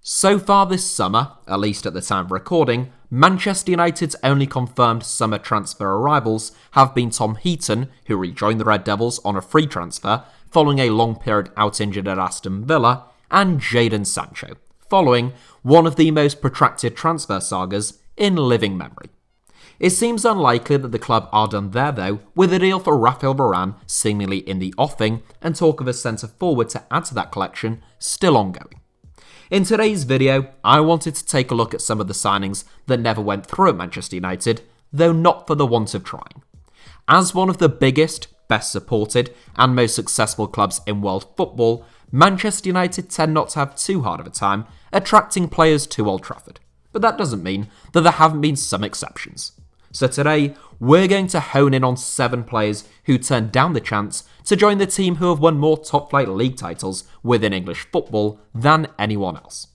So far this summer, at least at the time of recording, Manchester United's only confirmed summer transfer arrivals have been Tom Heaton, who rejoined the Red Devils on a free transfer following a long period out injured at Aston Villa, and Jadon Sancho, following one of the most protracted transfer sagas in living memory. It seems unlikely that the club are done there though, with a deal for Raphael Varane seemingly in the offing and talk of a centre forward to add to that collection still ongoing. In today's video, I wanted to take a look at some of the signings that never went through at Manchester United, though not for the want of trying. As one of the biggest, best supported and most successful clubs in world football, Manchester United tend not to have too hard of a time attracting players to Old Trafford. But that doesn't mean that there haven't been some exceptions. So today, we're going to hone in on 7 players who turned down the chance to join the team who have won more top-flight league titles within English football than anyone else.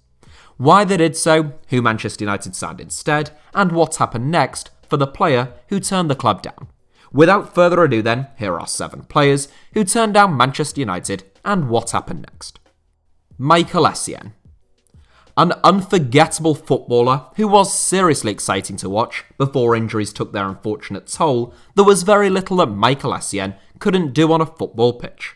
Why they did so, who Manchester United signed instead, and what happened next for the player who turned the club down. Without further ado then, here are 7 players who turned down Manchester United and what happened next. Michael Essien. An unforgettable footballer who was seriously exciting to watch before injuries took their unfortunate toll, there was very little that Michael Essien couldn't do on a football pitch.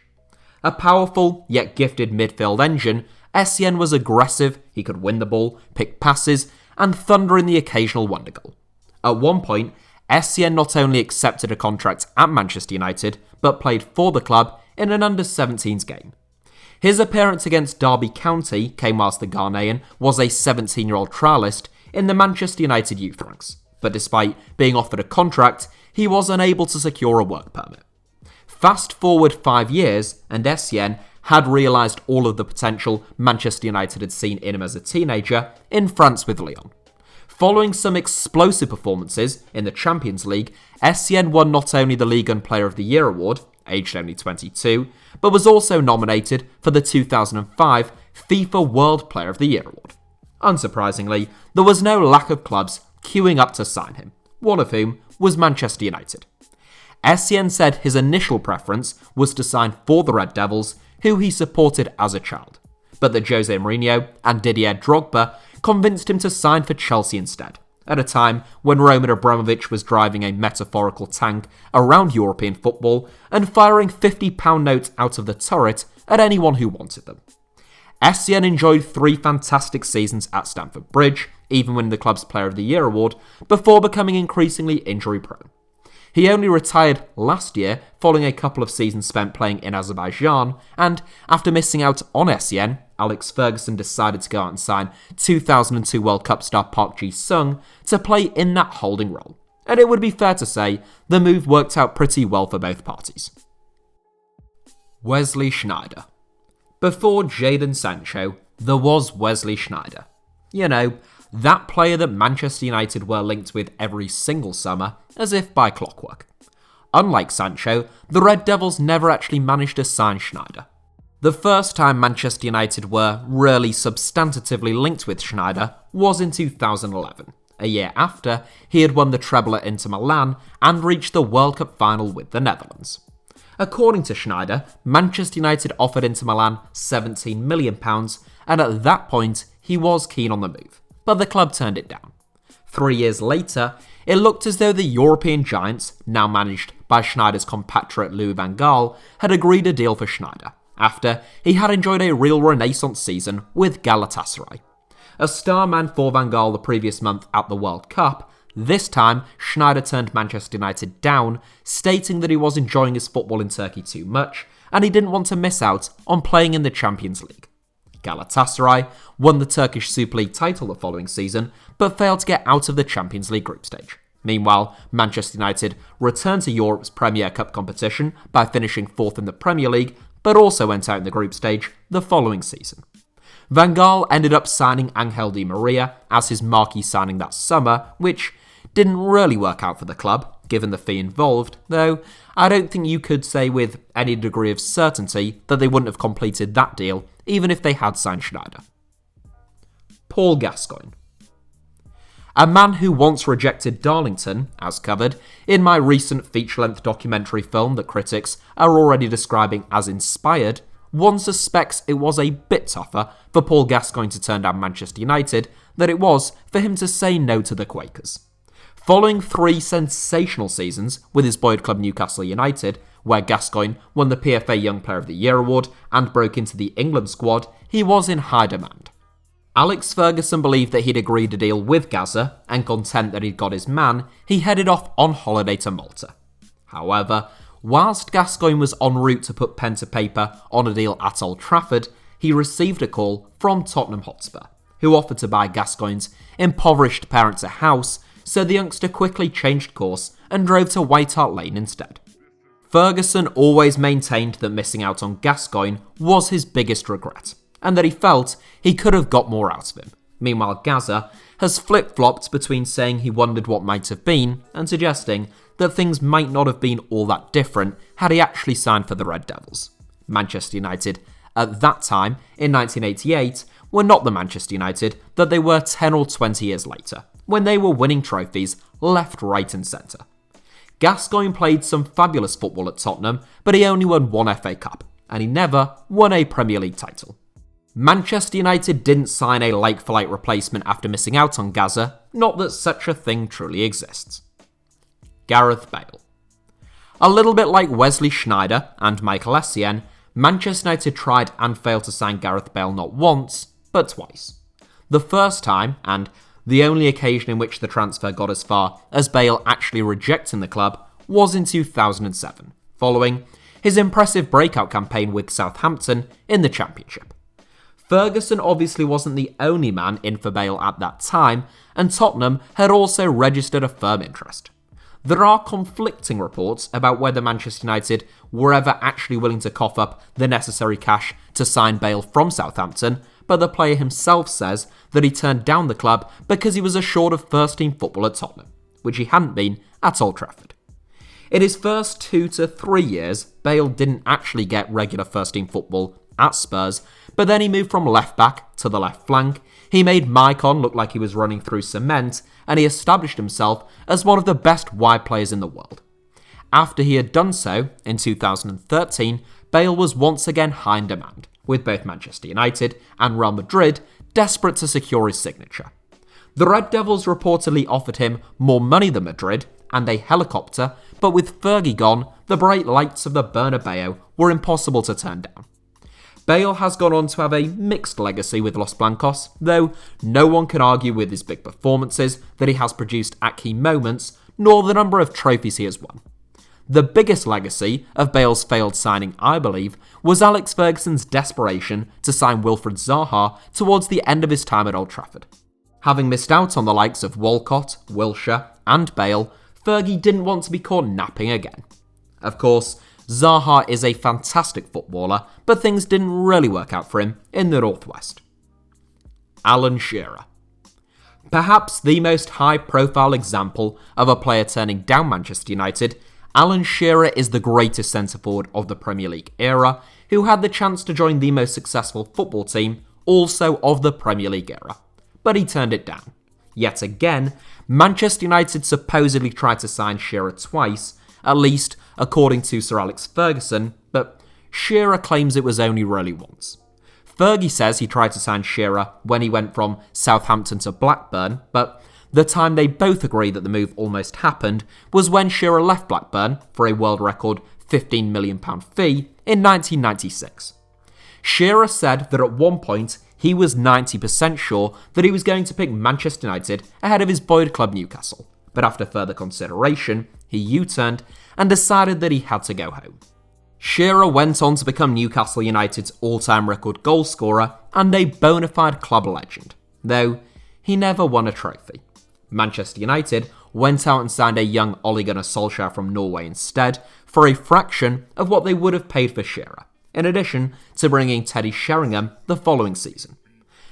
A powerful yet gifted midfield engine, Essien was aggressive, he could win the ball, pick passes, and thunder in the occasional wonder goal. At one point, Essien not only accepted a contract at Manchester United, but played for the club in an under-17s game. His appearance against Derby County came whilst the Ghanaian was a 17-year-old trialist in the Manchester United youth ranks, but despite being offered a contract, he was unable to secure a work permit. Fast forward 5 years, and Essien had realised all of the potential Manchester United had seen in him as a teenager in France with Lyon. Following some explosive performances in the Champions League, Essien won not only the League and Player of the Year award, aged only 22, but was also nominated for the 2005 FIFA World Player of the Year award. Unsurprisingly, there was no lack of clubs queuing up to sign him, one of whom was Manchester United. Essien said his initial preference was to sign for the Red Devils, who he supported as a child, but that Jose Mourinho and Didier Drogba convinced him to sign for Chelsea instead, at a time when Roman Abramovich was driving a metaphorical tank around European football and firing £50 notes out of the turret at anyone who wanted them. Essien enjoyed 3 fantastic seasons at Stamford Bridge, even winning the club's Player of the Year award, before becoming increasingly injury-prone. He only retired last year following a couple of seasons spent playing in Azerbaijan, and after missing out on Essien, Alex Ferguson decided to go out and sign 2002 World Cup star Park Ji-sung to play in that holding role. And it would be fair to say the move worked out pretty well for both parties. Wesley Schneider. Before Jadon Sancho, there was Wesley Schneider. You know, that player that Manchester United were linked with every single summer, as if by clockwork. Unlike Sancho, the Red Devils never actually managed to sign Schneider. The first time Manchester United were really substantively linked with Schneider was in 2011, a year after he had won the treble at Inter Milan and reached the World Cup final with the Netherlands. According to Schneider, Manchester United offered Inter Milan £17 million, and at that point he was keen on the move, but the club turned it down. 3 years later, it looked as though the European giants, now managed by Schneider's compatriot Louis van Gaal, had agreed a deal for Schneider, after he had enjoyed a real renaissance season with Galatasaray. A star man for Van Gaal the previous month at the World Cup, this time Schneider turned Manchester United down, stating that he was enjoying his football in Turkey too much, and he didn't want to miss out on playing in the Champions League. Galatasaray won the Turkish Super League title the following season, but failed to get out of the Champions League group stage. Meanwhile, Manchester United returned to Europe's Premier Cup competition by finishing 4th in the Premier League, but also went out in the group stage the following season. Van Gaal ended up signing Angel Di Maria as his marquee signing that summer, which didn't really work out for the club, given the fee involved, though I don't think you could say with any degree of certainty that they wouldn't have completed that deal even if they had signed Schneider. Paul Gascoigne. A man who once rejected Darlington, as covered in my recent feature-length documentary film that critics are already describing as inspired, one suspects it was a bit tougher for Paul Gascoigne to turn down Manchester United than it was for him to say no to the Quakers. Following 3 sensational seasons with his boyhood club Newcastle United, where Gascoigne won the PFA Young Player of the Year award and broke into the England squad, he was in high demand. Alex Ferguson believed that he'd agreed a deal with Gazza, and content that he'd got his man, he headed off on holiday to Malta. However, whilst Gascoigne was en route to put pen to paper on a deal at Old Trafford, he received a call from Tottenham Hotspur, who offered to buy Gascoigne's impoverished parents a house, so the youngster quickly changed course and drove to White Hart Lane instead. Ferguson always maintained that missing out on Gascoigne was his biggest regret, and that he felt he could have got more out of him. Meanwhile, Gazza has flip-flopped between saying he wondered what might have been and suggesting that things might not have been all that different had he actually signed for the Red Devils. Manchester United, at that time, in 1988, were not the Manchester United that they were 10 or 20 years later, when they were winning trophies left, right and centre. Gascoigne played some fabulous football at Tottenham, but he only won 1 FA Cup, and he never won a Premier League title. Manchester United didn't sign a like-for-like replacement after missing out on Gazza, not that such a thing truly exists. Gareth Bale. A little bit like Wesley Schneider and Michael Essien, Manchester United tried and failed to sign Gareth Bale not once, but twice. The first time, and the only occasion in which the transfer got as far as Bale actually rejecting the club, was in 2007, following his impressive breakout campaign with Southampton in the Championship. Ferguson obviously wasn't the only man in for Bale at that time, and Tottenham had also registered a firm interest. There are conflicting reports about whether Manchester United were ever actually willing to cough up the necessary cash to sign Bale from Southampton, but the player himself says that he turned down the club because he was assured of first-team football at Tottenham, which he hadn't been at Old Trafford. In his first 2 to 3 years, Bale didn't actually get regular first-team football at Spurs, but then he moved from left-back to the left flank, he made Maicon look like he was running through cement, and he established himself as one of the best wide players in the world. After he had done so, in 2013, Bale was once again high in demand, with both Manchester United and Real Madrid desperate to secure his signature. The Red Devils reportedly offered him more money than Madrid and a helicopter, but with Fergie gone, the bright lights of the Bernabeu were impossible to turn down. Bale has gone on to have a mixed legacy with Los Blancos, though no one can argue with his big performances that he has produced at key moments, nor the number of trophies he has won. The biggest legacy of Bale's failed signing, I believe, was Alex Ferguson's desperation to sign Wilfried Zaha towards the end of his time at Old Trafford. Having missed out on the likes of Walcott, Wilshere and Bale, Fergie didn't want to be caught napping again. Of course, Zaha is a fantastic footballer, but things didn't really work out for him in the Northwest. Alan Shearer. Perhaps the most high-profile example of a player turning down Manchester United, Alan Shearer is the greatest centre-forward of the Premier League era, who had the chance to join the most successful football team, also of the Premier League era. But he turned it down. Yet again, Manchester United supposedly tried to sign Shearer twice, at least according to Sir Alex Ferguson, but Shearer claims it was only really once. Fergie says he tried to sign Shearer when he went from Southampton to Blackburn, but the time they both agree that the move almost happened was when Shearer left Blackburn for a world record £15 million fee in 1996. Shearer said that at one point he was 90% sure that he was going to pick Manchester United ahead of his boyhood club Newcastle, but after further consideration, he U-turned and decided that he had to go home. Shearer went on to become Newcastle United's all-time record goal scorer and a bona fide club legend, though he never won a trophy. Manchester United went out and signed a young Ole Gunnar Solskjaer from Norway instead for a fraction of what they would have paid for Shearer, in addition to bringing Teddy Sheringham the following season.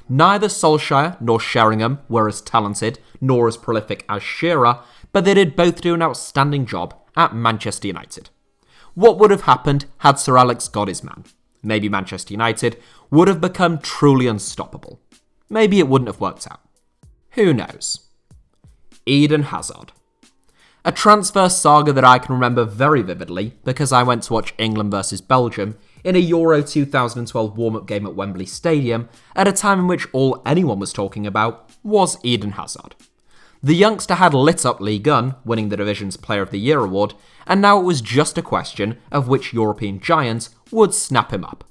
Neither Solskjaer nor Sheringham were as talented nor as prolific as Shearer, but they did both do an outstanding job at Manchester United. What would have happened had Sir Alex got his man? Maybe Manchester United would have become truly unstoppable. Maybe it wouldn't have worked out. Who knows? Eden Hazard. A transfer saga that I can remember very vividly because I went to watch England versus Belgium in a Euro 2012 warm-up game at Wembley Stadium at a time in which all anyone was talking about was Eden Hazard. The youngster had lit up Ligue 1, winning the division's Player of the Year award, and now it was just a question of which European giant would snap him up.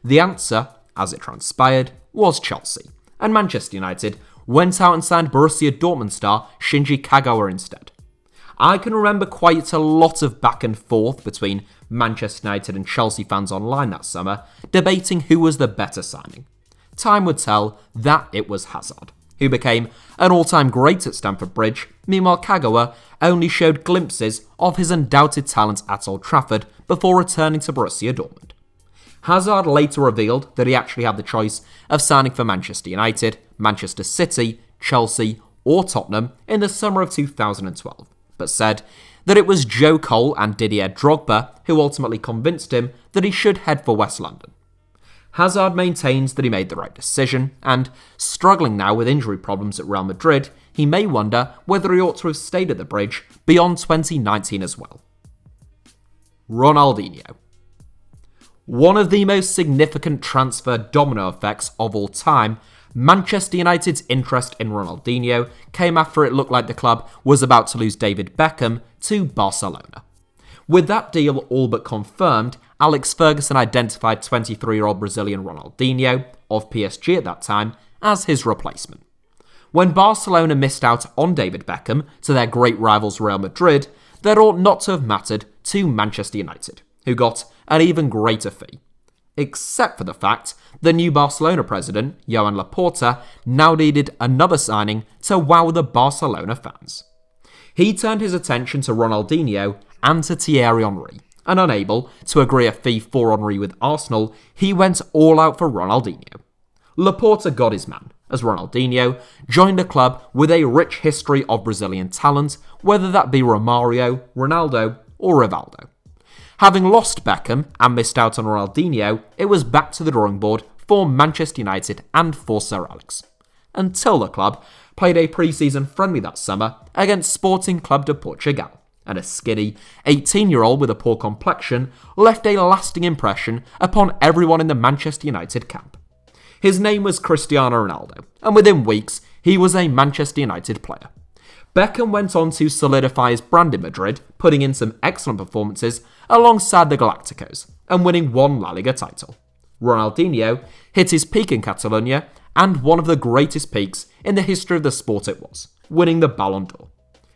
The answer, as it transpired, was Chelsea, and Manchester United went out and signed Borussia Dortmund star Shinji Kagawa instead. I can remember quite a lot of back and forth between Manchester United and Chelsea fans online that summer, debating who was the better signing. Time would tell that it was Hazard, who became an all-time great at Stamford Bridge. Meanwhile, Kagawa only showed glimpses of his undoubted talent at Old Trafford before returning to Borussia Dortmund. Hazard later revealed that he actually had the choice of signing for Manchester United, Manchester City, Chelsea, or Tottenham in the summer of 2012, but said that it was Joe Cole and Didier Drogba who ultimately convinced him that he should head for West London. Hazard maintains that he made the right decision, and, struggling now with injury problems at Real Madrid, he may wonder whether he ought to have stayed at the Bridge beyond 2019 as well. Ronaldinho. One of the most significant transfer domino effects of all time, Manchester United's interest in Ronaldinho came after it looked like the club was about to lose David Beckham to Barcelona. With that deal all but confirmed, Alex Ferguson identified 23-year-old Brazilian Ronaldinho, of PSG at that time, as his replacement. When Barcelona missed out on David Beckham to their great rivals Real Madrid, that ought not to have mattered to Manchester United, who got an even greater fee. Except for the fact the new Barcelona president, Joan Laporta, now needed another signing to wow the Barcelona fans. He turned his attention to Ronaldinho and to Thierry Henry, and unable to agree a fee for Henry with Arsenal, he went all out for Ronaldinho. Laporta got his man, as Ronaldinho joined a club with a rich history of Brazilian talent, whether that be Romario, Ronaldo, or Rivaldo. Having lost Beckham and missed out on Ronaldinho, it was back to the drawing board for Manchester United and for Sir Alex. Until the club played a pre-season friendly that summer against Sporting Club de Portugal, and a skinny 18-year-old with a poor complexion left a lasting impression upon everyone in the Manchester United camp. His name was Cristiano Ronaldo, and within weeks, he was a Manchester United player. Beckham went on to solidify his brand in Madrid, putting in some excellent performances alongside the Galacticos, and winning one La Liga title. Ronaldinho hit his peak in Catalonia, and one of the greatest peaks in the history of the sport it was, winning the Ballon d'Or.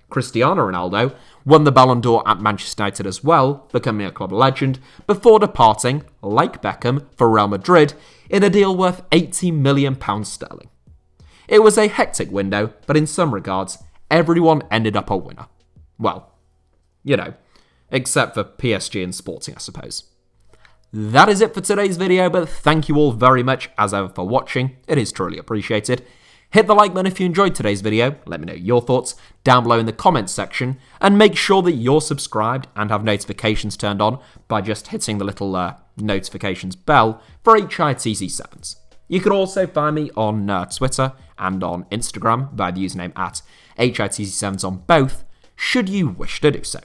Cristiano Ronaldo won the Ballon d'Or at Manchester United as well, becoming a club legend, before departing, like Beckham, for Real Madrid in a deal worth £80 million sterling. It was a hectic window, but in some regards, everyone ended up a winner. Well, except for PSG and Sporting, I suppose. That is it for today's video, but thank you all very much as ever for watching. It is truly appreciated. Hit the like button if you enjoyed today's video, let me know your thoughts down below in the comments section, and make sure that you're subscribed and have notifications turned on by just hitting the little notifications bell for HITC Sevens. You can also find me on Twitter and on Instagram by the username at HITC Sevens on both, should you wish to do so.